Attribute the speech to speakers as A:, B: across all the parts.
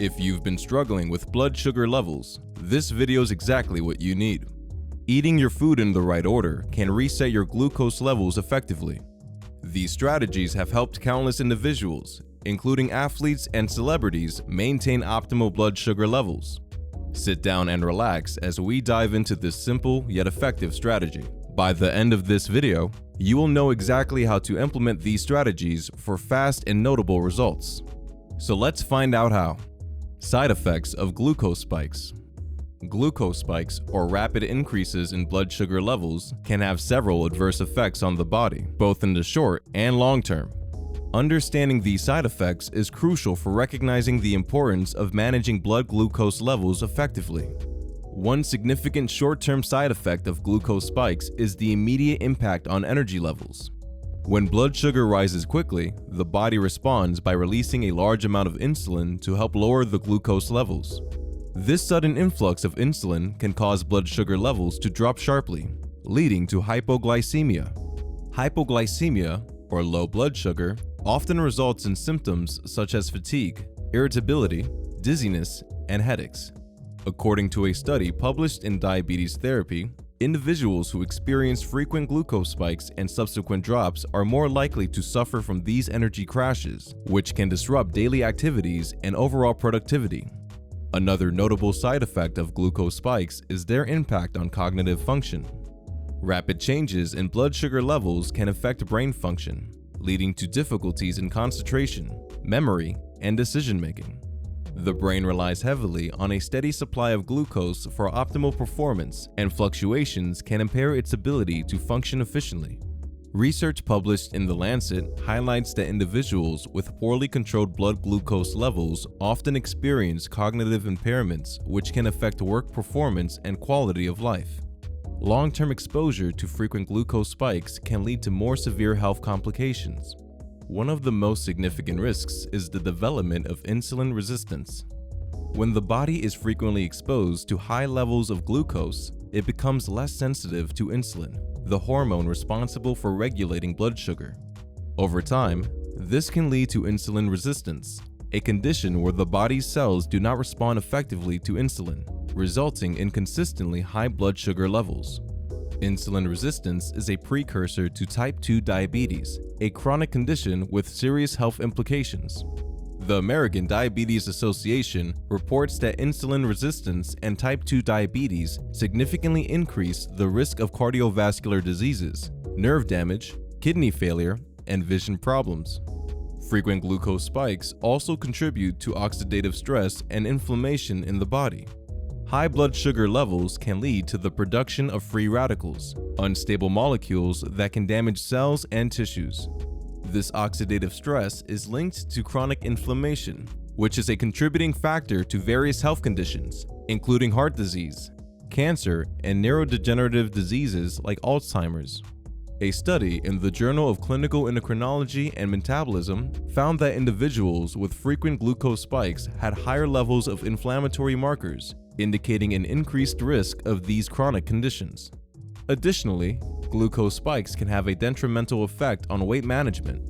A: If you've been struggling with blood sugar levels, this video is exactly what you need. Eating your food in the right order can reset your glucose levels effectively. These strategies have helped countless individuals, including athletes and celebrities, maintain optimal blood sugar levels. Sit down and relax as we dive into this simple yet effective strategy. By the end of this video, you will know exactly how to implement these strategies for fast and notable results. So let's find out how. Side effects of glucose spikes. Glucose spikes, or rapid increases in blood sugar levels, can have several adverse effects on the body, both in the short and long term. Understanding these side effects is crucial for recognizing the importance of managing blood glucose levels effectively. One significant short-term side effect of glucose spikes is the immediate impact on energy levels. When blood sugar rises quickly, the body responds by releasing a large amount of insulin to help lower the glucose levels. This sudden influx of insulin can cause blood sugar levels to drop sharply, leading to hypoglycemia. Hypoglycemia, or low blood sugar, often results in symptoms such as fatigue, irritability, dizziness, and headaches. According to a study published in Diabetes Therapy, individuals who experience frequent glucose spikes and subsequent drops are more likely to suffer from these energy crashes, which can disrupt daily activities and overall productivity. Another notable side effect of glucose spikes is their impact on cognitive function. Rapid changes in blood sugar levels can affect brain function, leading to difficulties in concentration, memory, and decision-making. The brain relies heavily on a steady supply of glucose for optimal performance, and fluctuations can impair its ability to function efficiently. Research published in The Lancet highlights that individuals with poorly controlled blood glucose levels often experience cognitive impairments, which can affect work performance and quality of life. Long-term exposure to frequent glucose spikes can lead to more severe health complications. One of the most significant risks is the development of insulin resistance. When the body is frequently exposed to high levels of glucose, it becomes less sensitive to insulin, the hormone responsible for regulating blood sugar. Over time, this can lead to insulin resistance, a condition where the body's cells do not respond effectively to insulin, resulting in consistently high blood sugar levels. Insulin resistance is a precursor to type 2 diabetes, a chronic condition with serious health implications. The American Diabetes Association reports that insulin resistance and type 2 diabetes significantly increase the risk of cardiovascular diseases, nerve damage, kidney failure, and vision problems. Frequent glucose spikes also contribute to oxidative stress and inflammation in the body. High blood sugar levels can lead to the production of free radicals, unstable molecules that can damage cells and tissues. This oxidative stress is linked to chronic inflammation, which is a contributing factor to various health conditions, including heart disease, cancer, and neurodegenerative diseases like Alzheimer's. A study in the Journal of Clinical Endocrinology and Metabolism found that individuals with frequent glucose spikes had higher levels of inflammatory markers, indicating an increased risk of these chronic conditions. Additionally, glucose spikes can have a detrimental effect on weight management.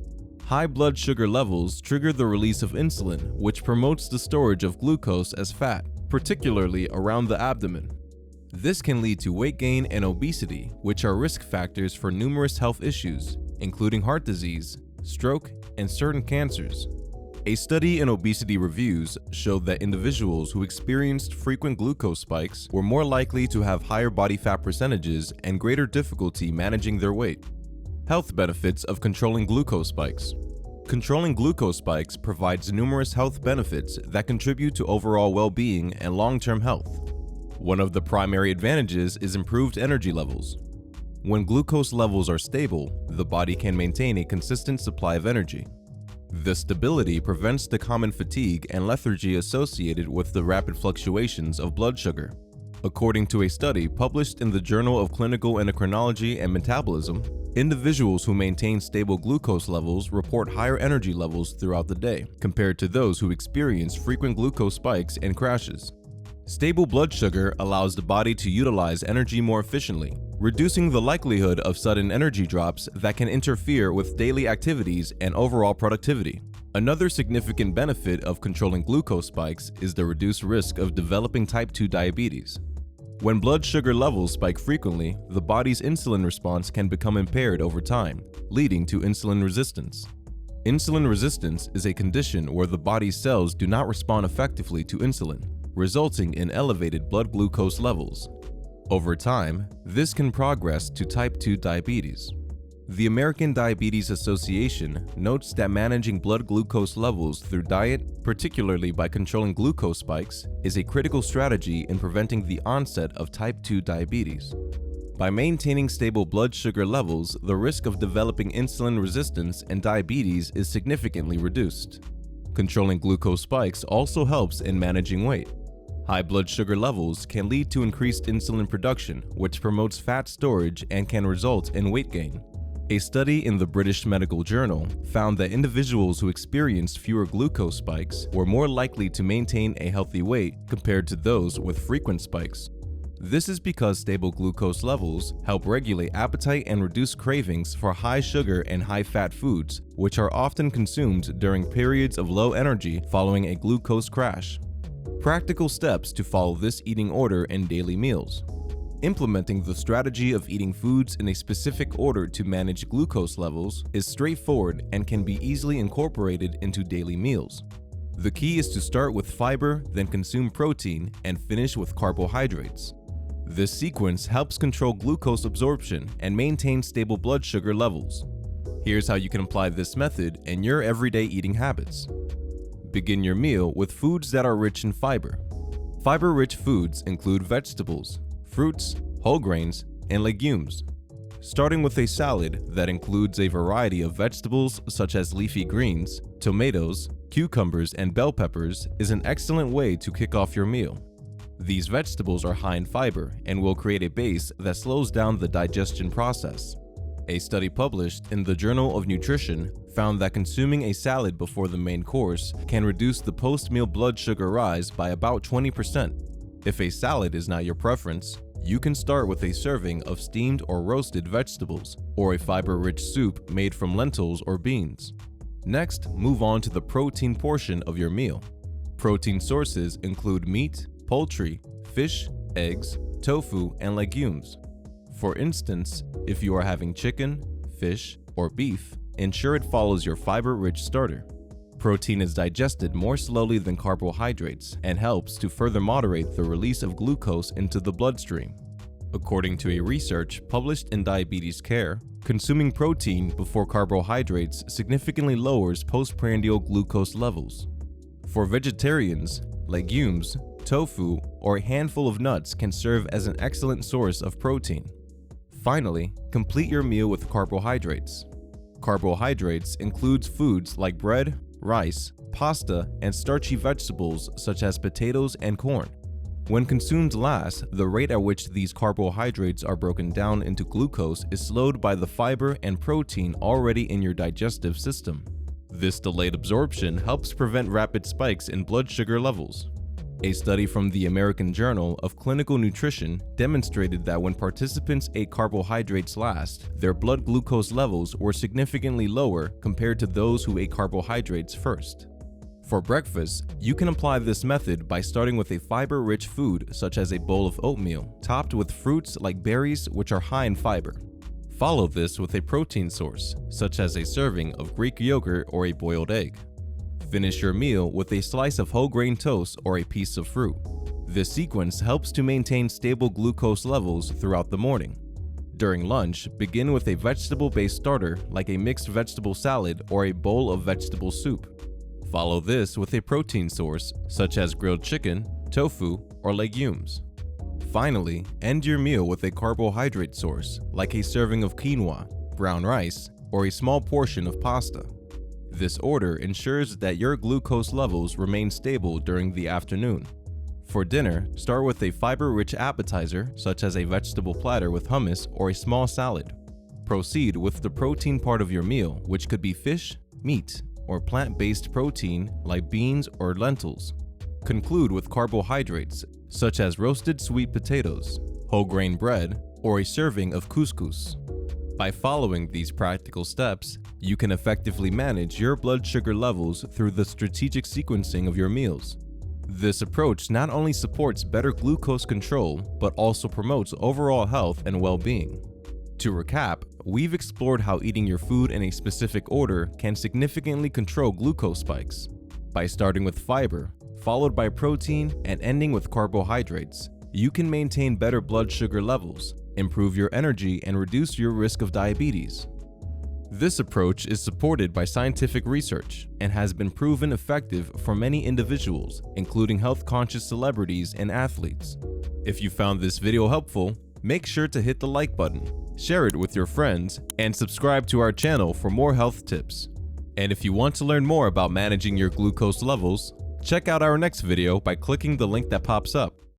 A: High blood sugar levels trigger the release of insulin, which promotes the storage of glucose as fat, particularly around the abdomen. This can lead to weight gain and obesity, which are risk factors for numerous health issues, including heart disease, stroke, and certain cancers. A study in Obesity Reviews showed that individuals who experienced frequent glucose spikes were more likely to have higher body fat percentages and greater difficulty managing their weight. Health benefits of controlling glucose spikes. Controlling glucose spikes provides numerous health benefits that contribute to overall well-being and long-term health. One of the primary advantages is improved energy levels. When glucose levels are stable, the body can maintain a consistent supply of energy. This stability prevents the common fatigue and lethargy associated with the rapid fluctuations of blood sugar. According to a study published in the Journal of Clinical Endocrinology and Metabolism, individuals who maintain stable glucose levels report higher energy levels throughout the day compared to those who experience frequent glucose spikes and crashes. Stable blood sugar allows the body to utilize energy more efficiently, reducing the likelihood of sudden energy drops that can interfere with daily activities and overall productivity. Another significant benefit of controlling glucose spikes is the reduced risk of developing type 2 diabetes. When blood sugar levels spike frequently, the body's insulin response can become impaired over time, leading to insulin resistance. Insulin resistance is a condition where the body's cells do not respond effectively to insulin, resulting in elevated blood glucose levels. Over time, this can progress to type 2 diabetes. The American Diabetes Association notes that managing blood glucose levels through diet, particularly by controlling glucose spikes, is a critical strategy in preventing the onset of type 2 diabetes. By maintaining stable blood sugar levels, the risk of developing insulin resistance and diabetes is significantly reduced. Controlling glucose spikes also helps in managing weight. High blood sugar levels can lead to increased insulin production, which promotes fat storage and can result in weight gain. A study in the British Medical Journal found that individuals who experienced fewer glucose spikes were more likely to maintain a healthy weight compared to those with frequent spikes. This is because stable glucose levels help regulate appetite and reduce cravings for high sugar and high fat foods, which are often consumed during periods of low energy following a glucose crash. Practical steps to follow this eating order in daily meals. Implementing the strategy of eating foods in a specific order to manage glucose levels is straightforward and can be easily incorporated into daily meals. The key is to start with fiber, then consume protein, and finish with carbohydrates. This sequence helps control glucose absorption and maintain stable blood sugar levels. Here's how you can apply this method in your everyday eating habits. Begin your meal with foods that are rich in fiber. Fiber-rich foods include vegetables, fruits, whole grains, and legumes. Starting with a salad that includes a variety of vegetables such as leafy greens, tomatoes, cucumbers, and bell peppers is an excellent way to kick off your meal. These vegetables are high in fiber and will create a base that slows down the digestion process. A study published in the Journal of Nutrition found that consuming a salad before the main course can reduce the post-meal blood sugar rise by about 20%. If a salad is not your preference, you can start with a serving of steamed or roasted vegetables, or a fiber-rich soup made from lentils or beans. Next, move on to the protein portion of your meal. Protein sources include meat, poultry, fish, eggs, tofu, and legumes. For instance, if you are having chicken, fish, or beef, ensure it follows your fiber-rich starter. Protein is digested more slowly than carbohydrates and helps to further moderate the release of glucose into the bloodstream. According to a research published in Diabetes Care, consuming protein before carbohydrates significantly lowers postprandial glucose levels. For vegetarians, legumes, tofu, or a handful of nuts can serve as an excellent source of protein. Finally, complete your meal with carbohydrates. Carbohydrates includes foods like bread, rice, pasta, and starchy vegetables such as potatoes and corn. When consumed last, the rate at which these carbohydrates are broken down into glucose is slowed by the fiber and protein already in your digestive system. This delayed absorption helps prevent rapid spikes in blood sugar levels. A study from the American Journal of Clinical Nutrition demonstrated that when participants ate carbohydrates last, their blood glucose levels were significantly lower compared to those who ate carbohydrates first. For breakfast, you can apply this method by starting with a fiber-rich food such as a bowl of oatmeal, topped with fruits like berries, which are high in fiber. Follow this with a protein source, such as a serving of Greek yogurt or a boiled egg. Finish your meal with a slice of whole grain toast or a piece of fruit. This sequence helps to maintain stable glucose levels throughout the morning. During lunch, begin with a vegetable-based starter like a mixed vegetable salad or a bowl of vegetable soup. Follow this with a protein source such as grilled chicken, tofu, or legumes. Finally, end your meal with a carbohydrate source like a serving of quinoa, brown rice, or a small portion of pasta. This order ensures that your glucose levels remain stable during the afternoon. For dinner, start with a fiber-rich appetizer such as a vegetable platter with hummus or a small salad. Proceed with the protein part of your meal, which could be fish, meat, or plant-based protein like beans or lentils. Conclude with carbohydrates such as roasted sweet potatoes, whole grain bread, or a serving of couscous. By following these practical steps, you can effectively manage your blood sugar levels through the strategic sequencing of your meals. This approach not only supports better glucose control, but also promotes overall health and well-being. To recap, we've explored how eating your food in a specific order can significantly control glucose spikes. By starting with fiber, followed by protein, and ending with carbohydrates, you can maintain better blood sugar levels, improve your energy, and reduce your risk of diabetes. This approach is supported by scientific research and has been proven effective for many individuals, including health-conscious celebrities and athletes. If you found this video helpful, make sure to hit the like button, share it with your friends, and subscribe to our channel for more health tips. And if you want to learn more about managing your glucose levels, check out our next video by clicking the link that pops up.